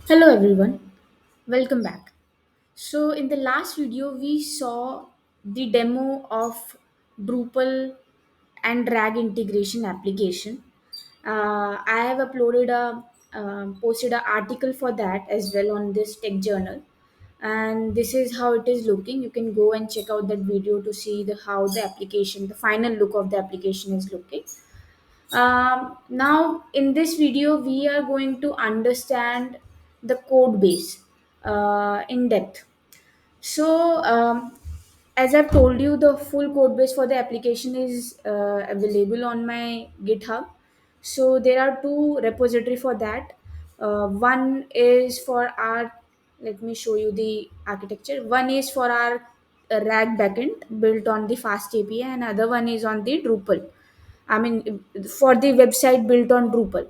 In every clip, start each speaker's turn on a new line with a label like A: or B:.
A: Hello everyone, welcome back. So in the last video we saw the demo of Drupal and drag integration application. I have uploaded a posted an article for that as well on this tech journal, and this is how it is looking. You can go and check out that video to see how the application, the final look of the application is looking. Now, in this video, we are going to understand the code base in depth. So, as I've told you, the full code base for the application is available on my GitHub. So there are two repository for that. One is for our, let me show you the architecture. One is for our RAG backend built on the Fast API, and other one is on the Drupal. I mean, for the website built on Drupal.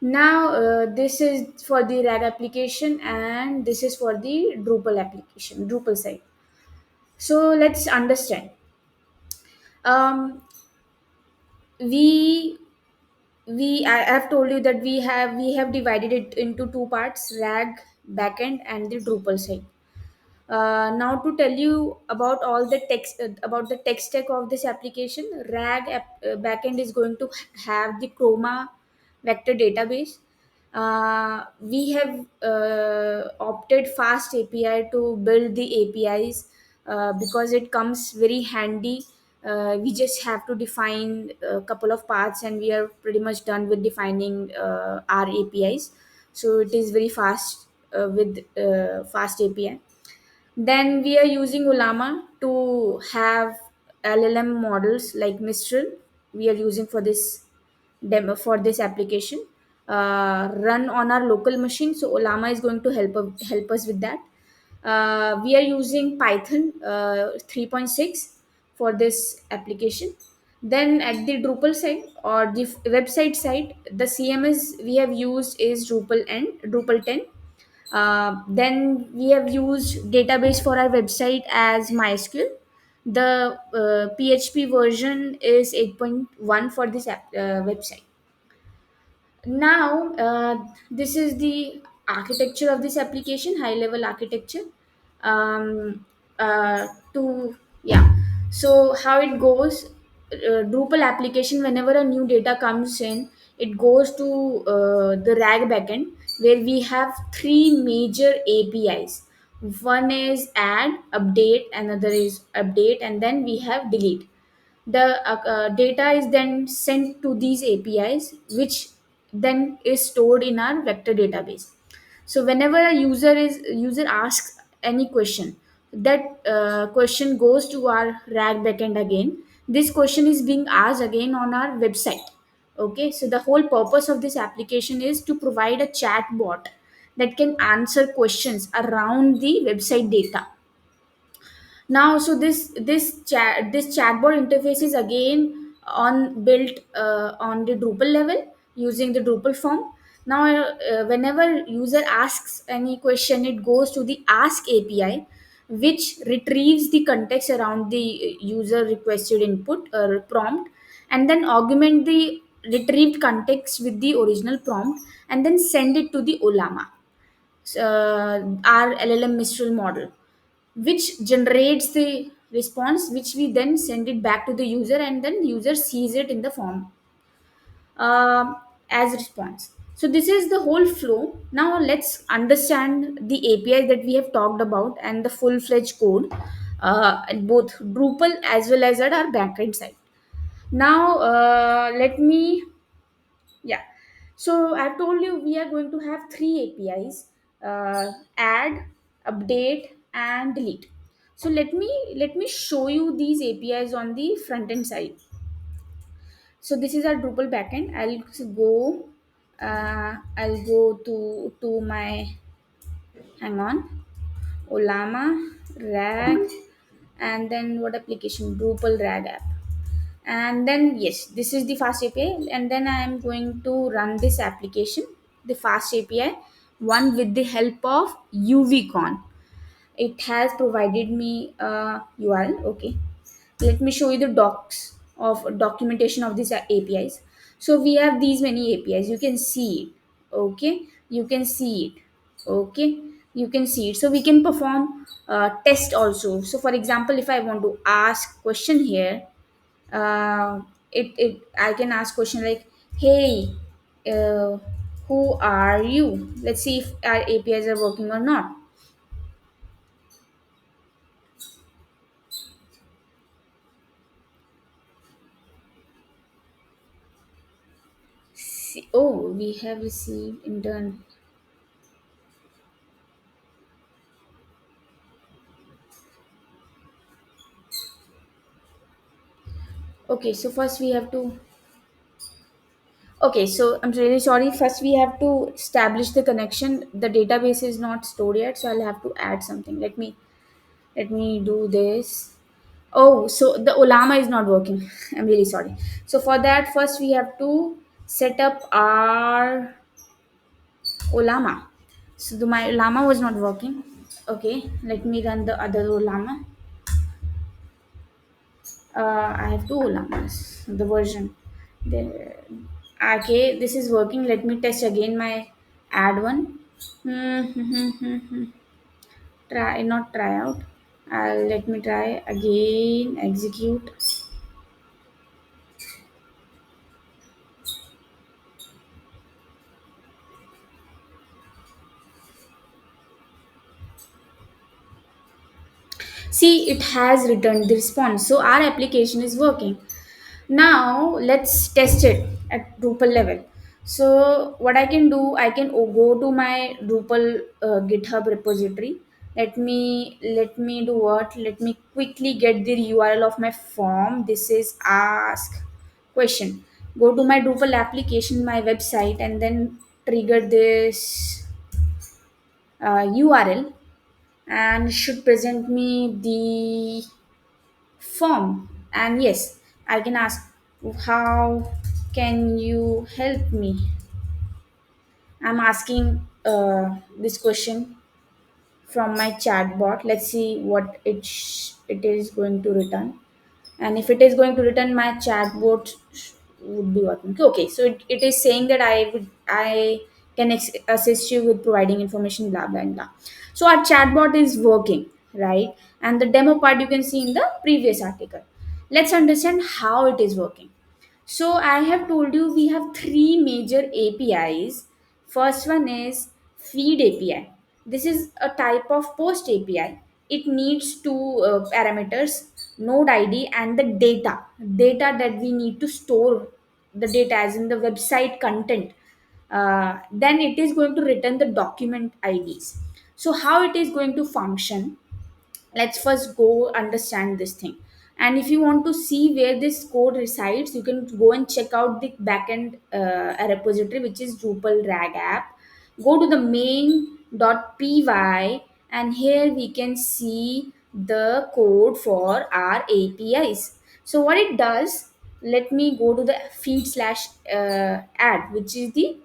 A: Now, this is for the RAG application, and this is for the Drupal application, Drupal side. So let's understand. Um, we I have told you that we have divided it into two parts: RAG backend and the Drupal side. Now to tell you about all the text about the tech stack of this application, backend is going to have the Chroma vector database. We have opted Fast API to build the APIs because it comes very handy. We just have to define a couple of paths, and we are pretty much done with defining our APIs. So it is very fast with Fast API. Then we are using Ulama to have LLM models like Mistral. We are using for this demo for this application. Run on our local machine. So Ulama is going to help us with that. We are using Python 3.6 for this application. Then at the Drupal side or the website side, the CMS we have used is Drupal 10. Then we have used database for our website as MySQL. The PHP version is 8.1 for this website. Now, this is the architecture of this application, high level architecture. To Yeah, so how it goes, Drupal application, whenever a new data comes in, it goes to the RAG backend where we have three major APIs. One is add, update, another is update, and then we have delete. The data is then sent to these APIs, which then is stored in our vector database. So whenever a user asks any question, that question goes to our RAG backend again. This question is being asked again on our website. Okay, so the whole purpose of this application is to provide a chat bot that can answer questions around the website data. Now, so this chatbot interface is again on built on the Drupal level using the Drupal form. Now, whenever user asks any question, it goes to the Ask API, which retrieves the context around the user requested input or prompt, and then augment the retrieved context with the original prompt, and then send it to the Olama, our LLM Mistral model, which generates the response, which we then send it back to the user, and then user sees it in the form as response. So this is the whole flow. Now let's understand the API that we have talked about and the full-fledged code at both Drupal as well as at our backend side. Now let me yeah. So I've told you we are going to have three APIs: add, update, and delete. So let me show you these APIs on the front end side. So this is our Drupal backend. I'll go to my, hang on, Olama, RAG, and then what application? Drupal RAG app. And then yes, this is the Fast API, and then I am going to run this application, the Fast API one, with the help of UVCon. It has provided me a URL. Okay, let me show you the docs of documentation of these APIs. So we have these many APIs, you can see it. Okay, you can see it. Okay, you can see it. So we can perform test also. So for example, if I want to ask question here, it I can ask question like, hey, uh, who are you? Let's see if our APIs are working or not. See, oh, we have received intern. Okay, so first we have to. Okay, so I'm really sorry. First, we have to establish the connection. The database is not stored yet, so I'll have to add something. Let me do this. Oh, so the Olama is not working. I'm really sorry. So for that, first we have to set up our Olama. So my Olama was not working. Okay, let me run the other Olama. I have two Olamas. The version. The, okay, this is working. Let me test again my add one. Try not try out. Let me try again. Execute. See, it has returned the response. So our application is working. Now let's test it at Drupal level. So what I can do, I can go to my Drupal GitHub repository. Let me do what? Let me quickly get the URL of my form. This is ask question. Go to my Drupal application, my website, and then trigger this URL, and should present me the form. And yes, I can ask, how can you help me? I'm asking this question from my chatbot. Let's see what it is going to return. And if it is going to return, my chatbot would be working. Okay, so it is saying that I can assist you with providing information, blah blah blah. So our chatbot is working, right? And the demo part you can see in the previous article. Let's understand how it is working. So I have told you we have three major APIs. First one is feed API. This is a type of post API. It needs two parameters, node ID and the data that we need to store the data as in the website content. Then it is going to return the document IDs. So how it is going to function, let's first go understand this thing. And if you want to see where this code resides, you can go and check out the backend repository, which is Drupal rag app. Go to the main.py, and here we can see the code for our APIs. So what it does, let me go to the feed slash add, which is the,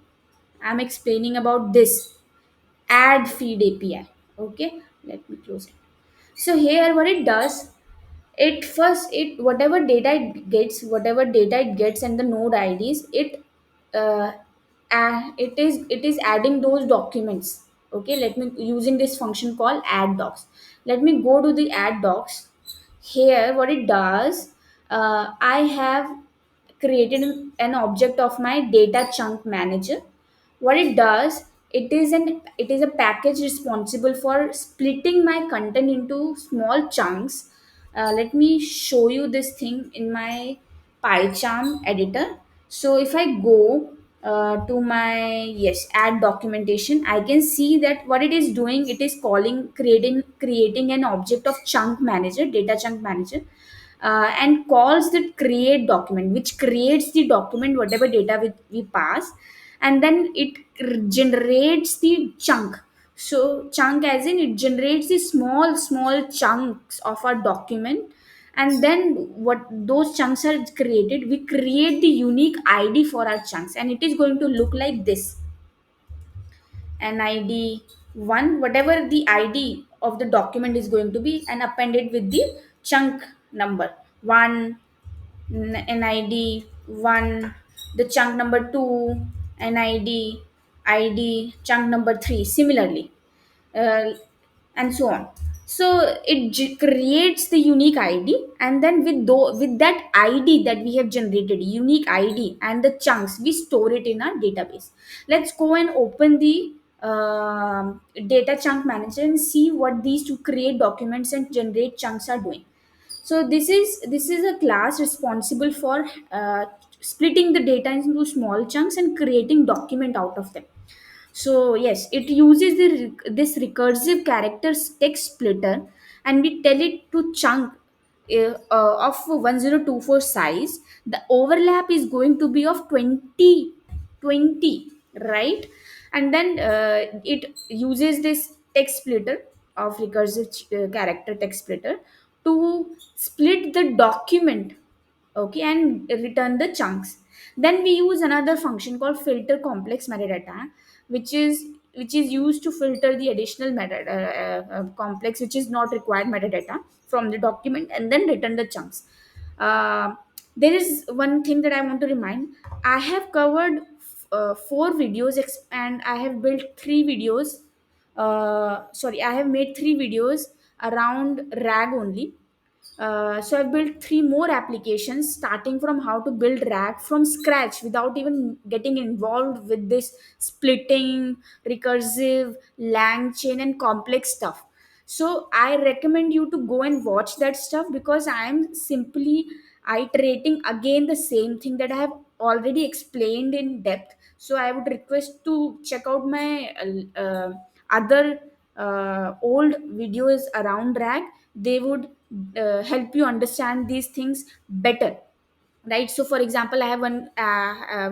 A: I'm explaining about this add feed API. Okay, let me close it. So here what it does, it first, it whatever data it gets and the node IDs, uh, it is adding those documents. Okay, let me using this function called add docs. Let me go to the add docs. Here what it does, I have created an object of my data chunk manager. What it does, it is a package responsible for splitting my content into small chunks. Let me show you this thing in my PyCharm editor. So if I go to my, yes, add documentation, I can see that what it is doing, it is calling, creating an object of chunk manager, data chunk manager, and calls the create document, which creates the document whatever data we pass, and then it generates the chunk. So chunk as in it generates the small chunks of our document, and then what those chunks are created, we create the unique ID for our chunks, and it is going to look like this. An ID one, whatever the ID of the document is going to be, and appended with the chunk number one, NID one, the chunk number two, NID, id chunk number 3 similarly, uh, and so on. So it creates the unique id, and then with that id that we have generated, unique id and the chunks, we store it in our database. Let's go and open the data chunk manager and see what these to create documents and generate chunks are doing. So this is a class responsible for splitting the data into small chunks and creating document out of them. So yes, it uses this recursive characters text splitter, and we tell it to chunk of 1024 size. The overlap is going to be of 20, right? And then it uses this text splitter of recursive character text splitter to split the document, okay, and return the chunks. Then we use another function called filter complex metadata, which is used to filter the additional complex, which is not required metadata from the document, and then return the chunks. uh, there is one thing that I want to remind. I have covered four videos, and I have built three videos. Sorry, I have made three videos around RAG only. So I've built three more applications, starting from how to build RAG from scratch without even getting involved with this splitting, recursive, lang chain, and complex stuff. So I recommend you to go and watch that stuff, because I am simply iterating again the same thing that I have already explained in depth. So I would request to check out my other old videos around RAG. They would help you understand these things better, right? So for example, I have one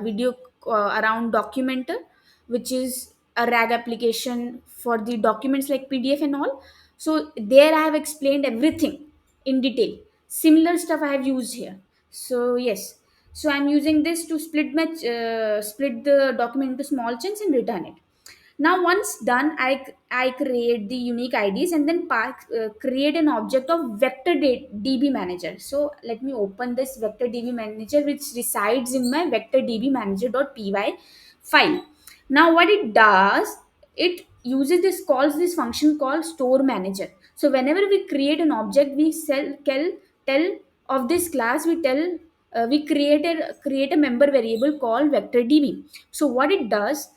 A: video around documenter, which is a RAG application for the documents like PDF and all. So there I have explained everything in detail. Similar stuff I have used here. So yes, so I'm using this to split the document into small chunks and return it. Now once done, I create the unique ids, and then create an object of db manager. So let me open this vector db manager, which resides in my vector db manager.py file. Now what it does, it uses this calls this function called store manager. So whenever we create an object, we tell of this class, we tell we create a member variable called vector db. So what it does,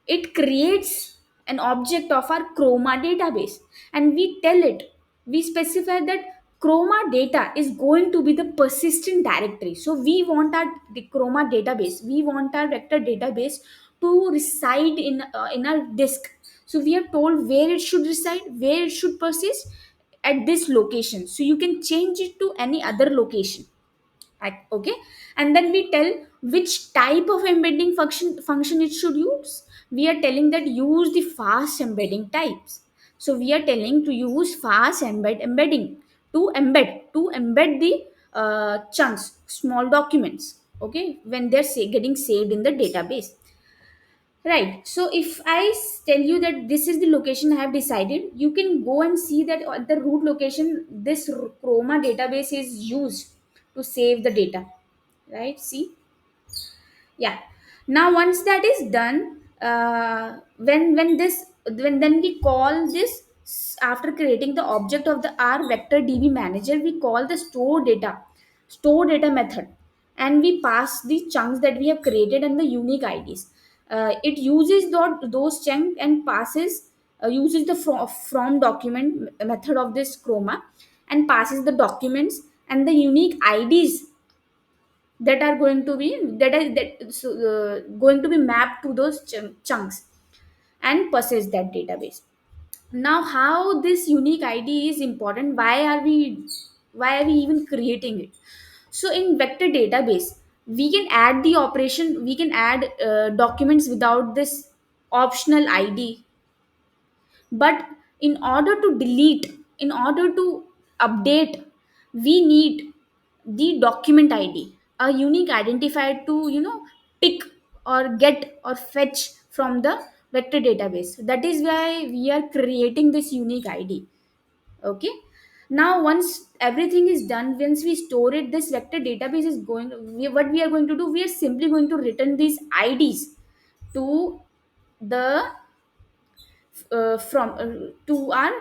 A: it creates an object of our chroma database, and we specify that chroma data is going to be the persistent directory. So we want our the chroma database, we want our vector database to reside in our disk. So we are told where it should reside, where it should persist, at this location. So you can change it to any other location. Okay, and then we tell which type of embedding function it should use. We are telling that use the fast embedding types. So we are telling to use fast embedding to embed the chunks, small documents, okay, when they're getting saved in the database. Right. So if tell you that this is the location I have decided, you can go and see that at the root location, this Chroma database is used to save the data. Right. See. Yeah. Now once that is done, when then we call this, after creating the object of the R vector DB manager, we call the store data method, and we pass the chunks that we have created and the unique IDs. It uses those chunks and passes uses the from document method of this chroma, and passes the documents and the unique IDs that are going to be going to be mapped to those chunks, and possess that database. Now how this unique id is important, why are we even creating it? So in vector database, we can add the operation, we can add documents without this optional id. But in order to delete, in order to update, we need the document id, a unique identifier to pick or get or fetch from the vector database. That is why we are creating this unique id. Okay, now once everything is done, once we store it, this vector database is what we are going to do, we are simply going to return these ids to the from to our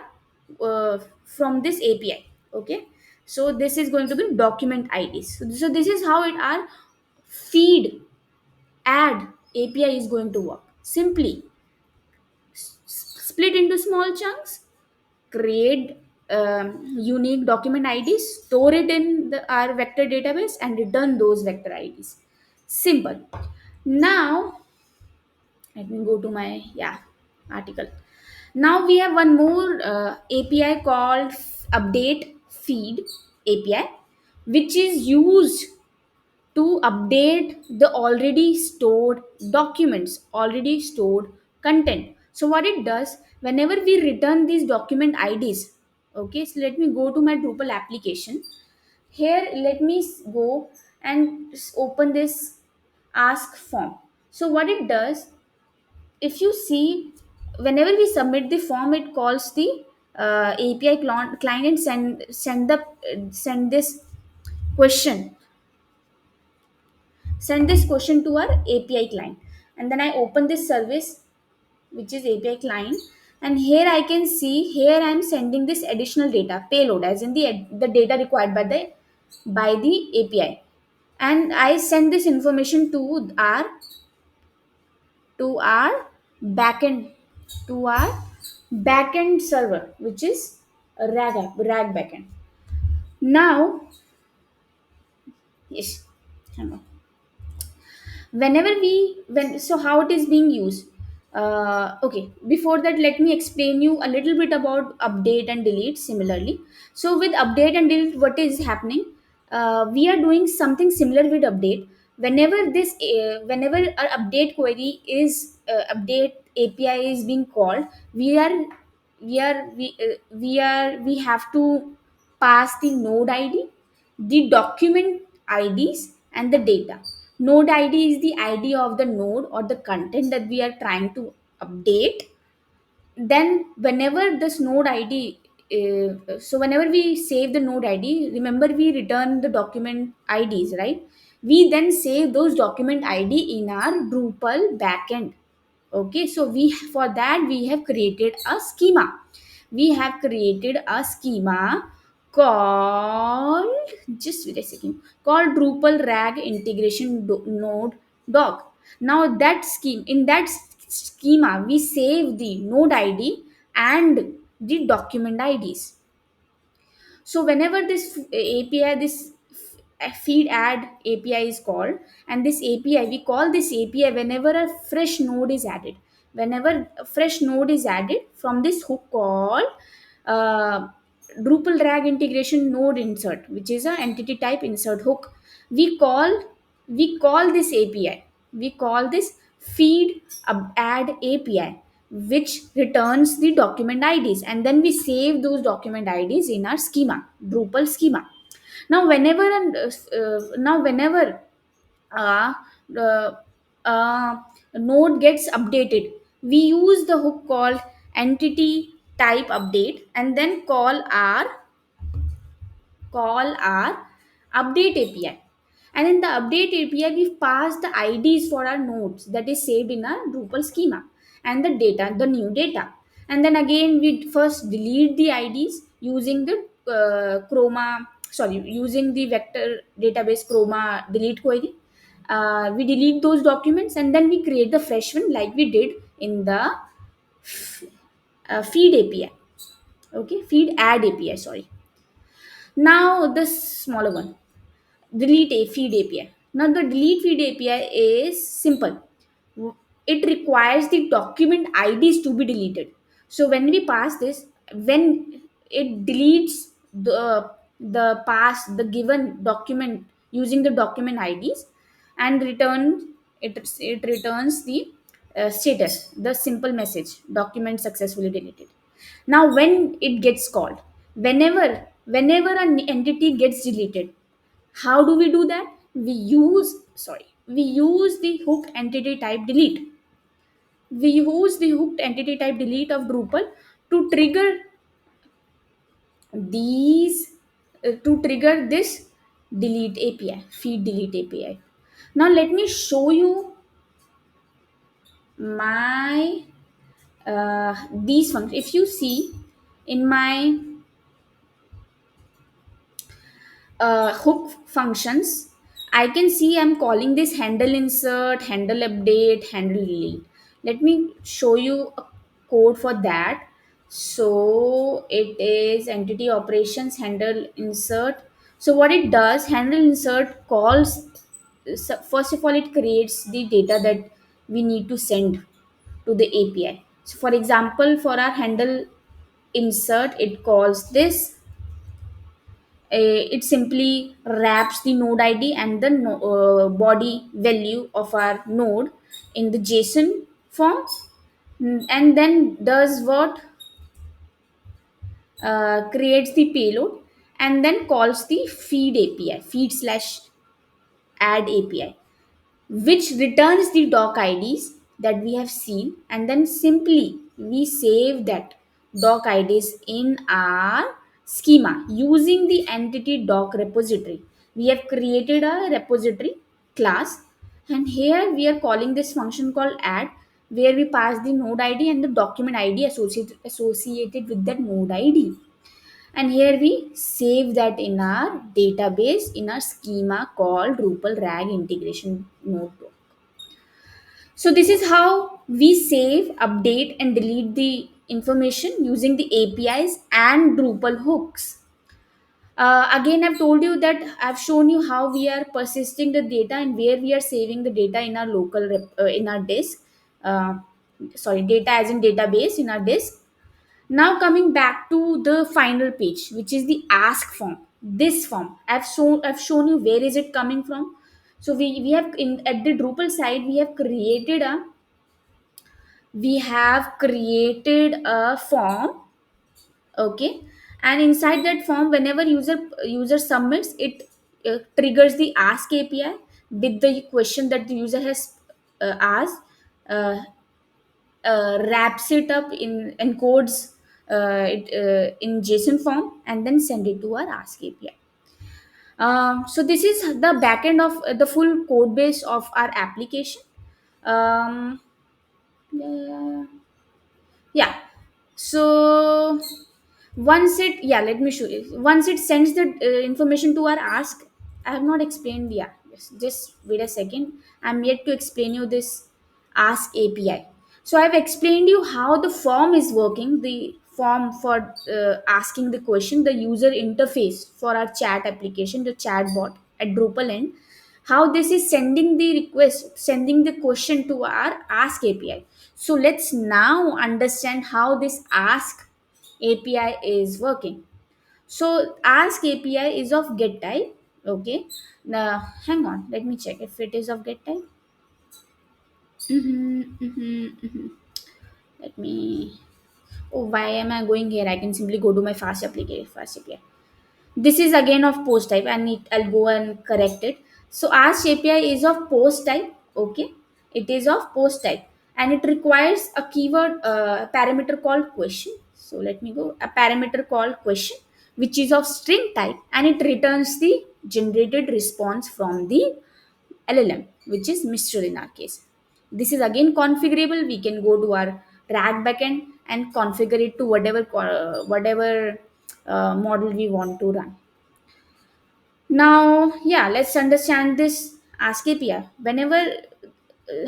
A: from this API. Okay, so this is going to be document IDs. So this is how it our feed add API is going to work. Simply split into small chunks, create unique document IDs, store it in our vector database, and return those vector IDs. Simple. Now let me go to my article. Now we have one more API called update feed API, which is used to update the already stored documents, already stored content. So what it does, whenever we return these document IDs, okay, so let me go to my Drupal application. Here, let me go and open this ask form. So what it does, if you see, whenever we submit the form, it calls the API client and send this question send this question to our API client. And then I open this service, which is API client. And here I can see, here I am sending this additional data, payload, as in the data required by the API. And I send this information to our backend, to our backend server, which is a RAG backend. Now, yes, hang on. Whenever we when so how it is being used, okay, before that let me explain you a little bit about update and delete similarly. So with update and delete, what is happening, we are doing something similar with update. Whenever our update query is update API is being called, we are we have to pass the node ID, the document IDs, and the data. Node ID is the ID of the node or the content that we are trying to update. Then, whenever this node ID, so whenever we save the node ID, remember we return the document IDs, right? We then save those document ID in our Drupal backend. Okay, so we for that we have created a schema. We have created a schema called, just wait a second, called Drupal RAG integration node doc. Now that schema we save the node ID and the document IDs. So whenever this API, this feed add API is called, and this API, we call this API whenever a fresh node is added. Whenever a fresh node is added from this hook called uh, Drupal drag integration node insert, which is a entity type insert hook. We call this API. We call this feed add API, which returns the document IDs, and then we save those document IDs in our schema, Drupal schema. Now, whenever uh, uh, uh, node gets updated, we use the hook called entity type update, and then call our update API. And in the update API, we pass the IDs for our nodes that is saved in our Drupal schema, and the data, the new data. And then again, we first delete the IDs using the using the vector database Chroma delete query. We delete those documents, and then we create the fresh one like we did in the feed API. Okay, feed add API, sorry. Now the smaller one, delete a feed API. Now the delete feed API is simple. It requires the document IDs to be deleted. So when we pass this, when it deletes the given document using the document IDs, and it returns the status, the simple message, document successfully deleted. Now when it gets called, whenever an entity gets deleted, how do we do that? We use the hooked entity type delete. We use the hooked entity type delete of Drupal to trigger these to trigger this delete API, feed delete API. Now let me show you my these functions. If you see in my hook functions, I can see I'm calling this handle insert, handle update, handle delete. Let me show you a code for that. So it is entity operations handle insert. So what it does, handle insert calls, so first of all, it creates the data that we need to send to the API. So for example, for our handle insert, it calls this, it simply wraps the node id and the body value of our node in the JSON form. And then does what, creates the payload and then calls the feed API, feed slash add API, which returns the doc IDs that we have seen, and then simply we save that doc IDs in our schema using the entity doc repository. We have created a repository class, and here we are calling this function called add, where we pass the node ID and the document ID associated with that node ID. And here we save that in our database in our schema called Drupal RAG integration notebook. So this is how we save, update, and delete the information using the APIs and Drupal hooks. Again, I've told you that I've shown you how we are persisting the data and where we are saving the data in our in our disk. Uh, Sorry, data as in database in our disk. Now coming back to the final page, which is the ask form. This form, I've shown you where is it coming from. So we have at the Drupal side, we have created a form, okay, and inside that form, whenever user submits, it triggers the ask API with the question that the user has asked, uh, wraps it up in encodes it in JSON form, and then send it to our ask API. So this is the backend of the full code base of our application. um, yeah, yeah. So let me show you. Once it sends the information to our ask, I have not explained. Yeah, just wait a second. I'm yet to explain you this ask API. So I've explained you how the form is working, the form for asking the question, the user interface for our chat application, the chatbot at Drupal end, how this is sending the request, sending the question to our ask API. So let's now understand how this ask API is working. So ask API is of get type. Okay. Now hang on, let me check if it is of get type. Mhm. Let me. Oh, why am I going here? I can simply go to my fast application. Fast API. This is again of post type. I'll go and correct it. So ask API is of post type. Okay, it is of post type, and it requires a keyword parameter called question. So let me go, a parameter called question, which is of string type, and it returns the generated response from the LLM, which is Mistral in our case. This is again configurable. We can go to our RAG backend and configure it to whatever model we want to run. Now, yeah, let's understand this ask API. Whenever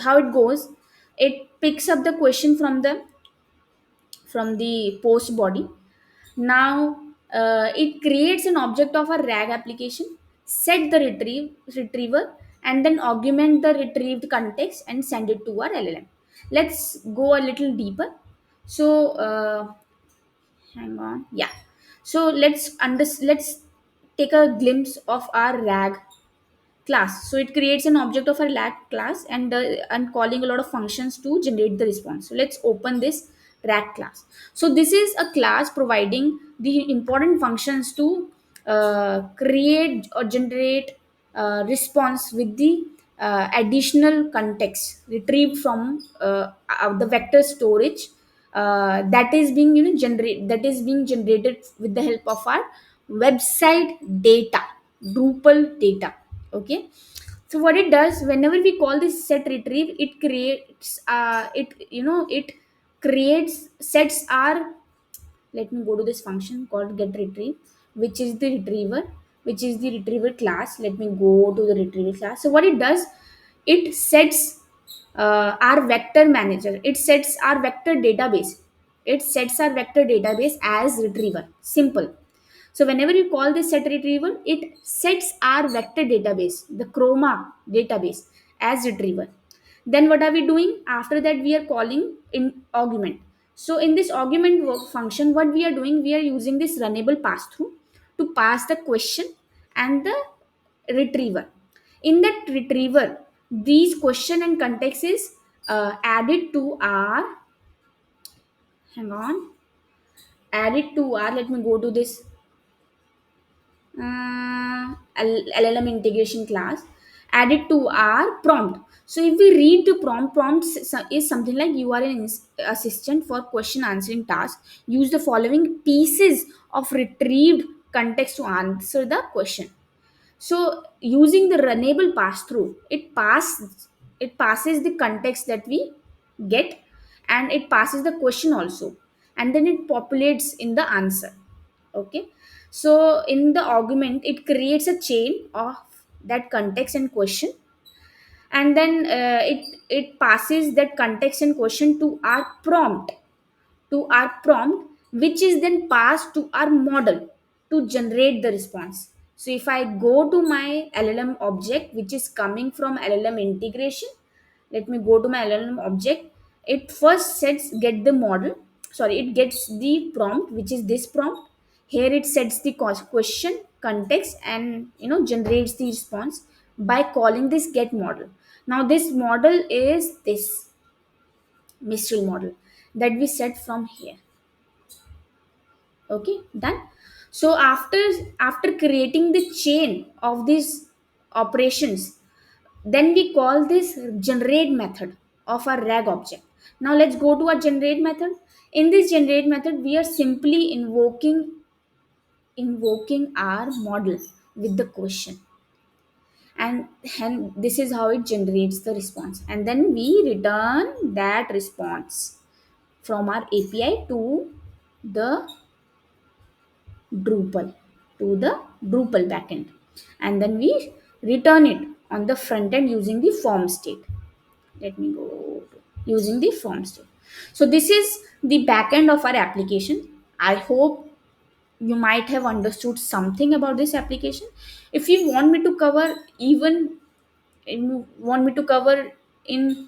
A: how it goes, it picks up the question from the post body. Now, it creates an object of a RAG application, set the retriever, and then augment the retrieved context and send it to our LLM. Let's go a little deeper. So, hang on, yeah. So let's take a glimpse of our RAG class. So it creates an object of a RAG class and calling a lot of functions to generate the response. So let's open this RAG class. So this is a class providing the important functions to create or generate response with the additional context retrieved from the vector storage that is being that is being generated with the help of our website data, Drupal data. Okay. So what it does, whenever we call this set retrieve, it creates it creates sets our, let me go to this function called get retrieve, which is the retriever, which is the retriever class. Let me go to the retriever class. So what it does, it sets our vector manager, it sets our vector database, it sets our vector database as retriever. Simple. So whenever you call this set retrieval, it sets our vector database, the chroma database, as retriever. Then what are we doing after that? We are calling in argument. So in this argument function, what we are doing, we are using this runnable pass through to pass the question and the retriever. In that retriever, these question and context is added to our, hang on, added to our, let me go to this LLM integration class, added to our prompt. So if we read the prompt is something like, you are an assistant for question answering task, use the following pieces of retrieved context to answer the question. So using the runnable pass through, it passes the context that we get, and it passes the question also, and then it populates in the answer. Okay. So in the argument, it creates a chain of that context and question, and then it passes that context and question to our prompt, which is then passed to our model to generate the response. So if I go to my LLM object, which is coming from LLM integration, let me go to my LLM object. It first sets get the model, sorry, it gets the prompt, which is this prompt. Here it sets the question, context, and generates the response by calling this get model. Now this model is this Mistral model that we set from here. Okay, done. So after creating the chain of these operations, then we call this generate method of our RAG object. Now let's go to our generate method. In this generate method, we are simply invoking our model with the question, and this is how it generates the response, and then we return that response from our API to the Drupal, to the Drupal backend, and then we return it on the front end using the form state. Let me go using the form state. So this is the backend of our application. I hope you might have understood something about this application. If you want me to cover even you want me to cover in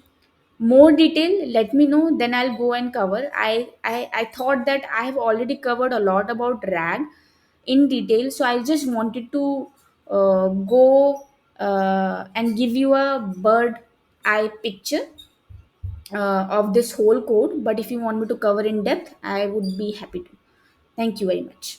A: more detail, let me know, then I'll go and cover. I thought that I have already covered a lot about RAG in detail, so I just wanted to go and give you a bird eye picture of this whole code. But if you want me to cover in depth, I would be happy to. Thank you very much.